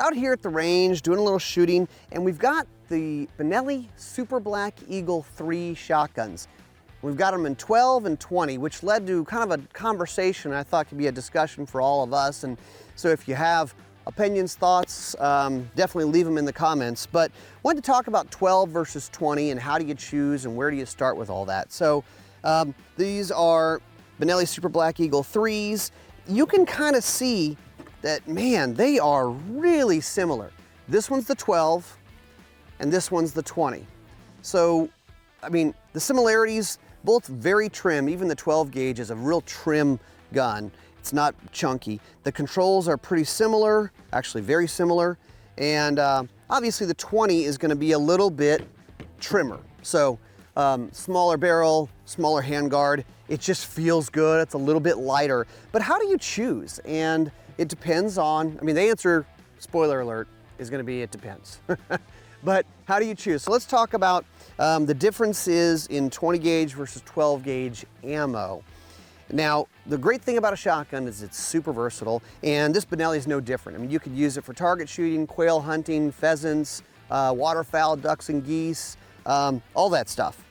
out here at the range doing a little shooting, and we've got the Benelli Super Black Eagle 3 shotguns. We've got them in 12 and 20, which led to kind of a conversation I thought could be a discussion for all of us. And so if you have opinions, thoughts, definitely leave them in the comments. But I wanted to talk about 12 versus 20 and how do you choose and where do you start with all that. So these are Benelli Super Black Eagle 3s. You can kind of see that, man, they are really similar. This one's the 12 and this one's the 20. So, I mean, the similarities, both very trim. Even the 12 gauge is a real trim gun. It's not chunky. The controls are pretty similar, actually very similar. And obviously the 20 is gonna be a little bit trimmer. So smaller barrel, smaller handguard. It just feels good. It's a little bit lighter. But how do you choose? And it depends on, I mean, the answer, spoiler alert, is gonna be it depends. But how do you choose? So let's talk about the differences in 20 gauge versus 12 gauge ammo. Now, the great thing about a shotgun is it's super versatile, and this Benelli is no different. I mean, you could use it for target shooting, quail hunting, pheasants, waterfowl, ducks and geese, all that stuff.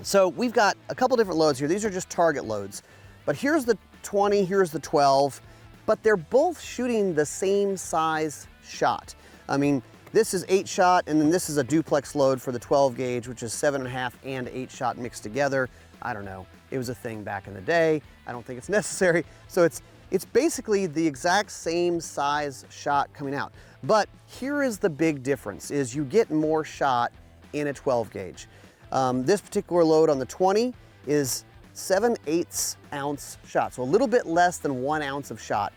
So we've got a couple different loads here. These are just target loads. But here's the 20, here's the 12, but they're both shooting the same size shot. I mean, this is 8-shot, and then this is a duplex load for the 12 gauge, which is 7.5 and 8-shot mixed together. I don't know, it was a thing back in the day. I don't think it's necessary. So it's basically the exact same size shot coming out. But here is the big difference, is you get more shot in a 12 gauge. This particular load on the 20 is 7/8 ounce shot, so a little bit less than 1 ounce of shot.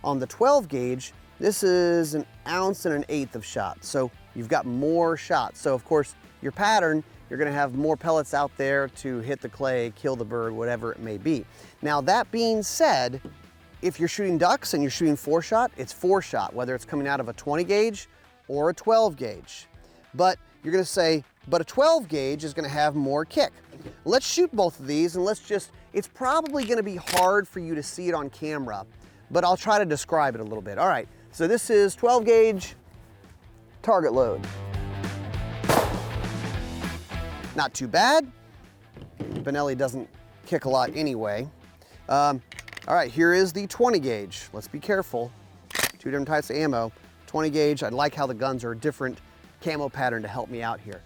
On the 12 gauge, this is 1 ounce and 1/8 of shot, so you've got more shots. So of course, your pattern, you're gonna have more pellets out there to hit the clay, kill the bird, whatever it may be. Now that being said, if you're shooting ducks and you're shooting 4-shot, it's 4-shot, whether it's coming out of a 20 gauge or a 12 gauge. But you're gonna say, but a 12 gauge is gonna have more kick. Let's shoot both of these and it's probably gonna be hard for you to see it on camera, but I'll try to describe it a little bit. All right, so this is 12 gauge target load. Not too bad. Benelli doesn't kick a lot anyway. All right, here is the 20 gauge. Let's be careful. Two different types of ammo. 20 gauge, I like how the guns are a different camo pattern to help me out here.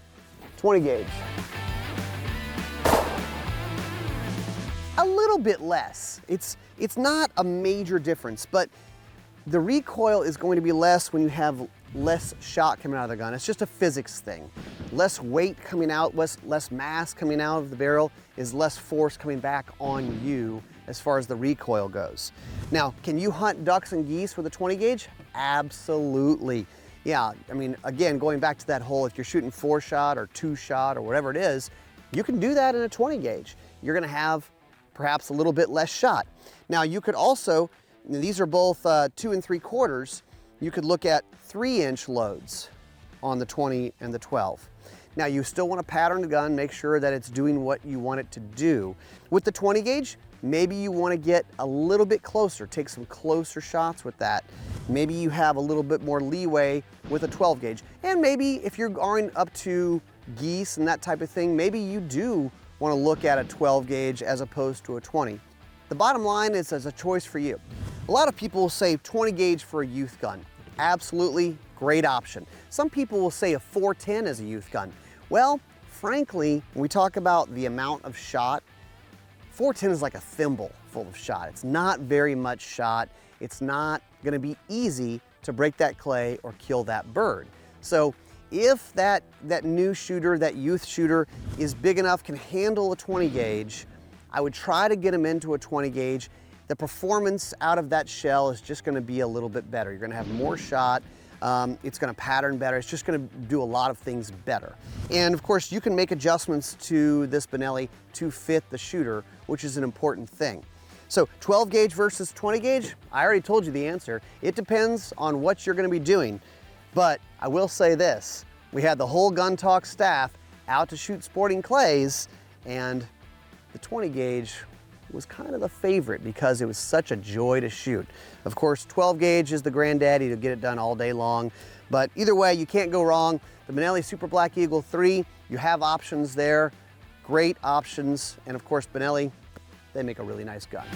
20 gauge. A little bit less. It's not a major difference, but the recoil is going to be less when you have less shot coming out of the gun. It's just a physics thing. Less weight coming out, less mass coming out of the barrel is less force coming back on you as far as the recoil goes. Now, can you hunt ducks and geese with a 20 gauge? Absolutely. Yeah, I mean, again, going back to that whole, if you're shooting 4-shot or 2-shot or whatever it is, you can do that in a 20 gauge. You're gonna have perhaps a little bit less shot. Now, you could also, these are both 2 3/4, you could look at 3-inch loads on the 20 and the 12. Now, you still want to pattern the gun, make sure that it's doing what you want it to do. With the 20 gauge, maybe you want to get a little bit closer, take some closer shots with that. Maybe you have a little bit more leeway with a 12 gauge. And maybe if you're going up to geese and that type of thing, maybe you do want to look at a 12 gauge as opposed to a 20. The bottom line is as a choice for you. A lot of people will say 20 gauge for a youth gun. Absolutely great option. Some people will say a 410 as a youth gun. Well, frankly, when we talk about the amount of shot, 410 is like a thimble full of shot. It's not very much shot. It's not gonna be easy to break that clay or kill that bird. So if that new shooter, that youth shooter is big enough, can handle a 20 gauge, I would try to get them into a 20 gauge. The performance out of that shell is just gonna be a little bit better. You're gonna have more shot. It's gonna pattern better. It's just gonna do a lot of things better. And of course, you can make adjustments to this Benelli to fit the shooter, which is an important thing. So 12 gauge versus 20 gauge, I already told you the answer. It depends on what you're gonna be doing. But I will say this, we had the whole Gun Talk staff out to shoot sporting clays, and the 20 gauge was kind of the favorite because it was such a joy to shoot. Of course, 12 gauge is the granddaddy to get it done all day long, but either way, you can't go wrong. The Benelli Super Black Eagle 3, you have options there, great options, and of course, Benelli, they make a really nice gun.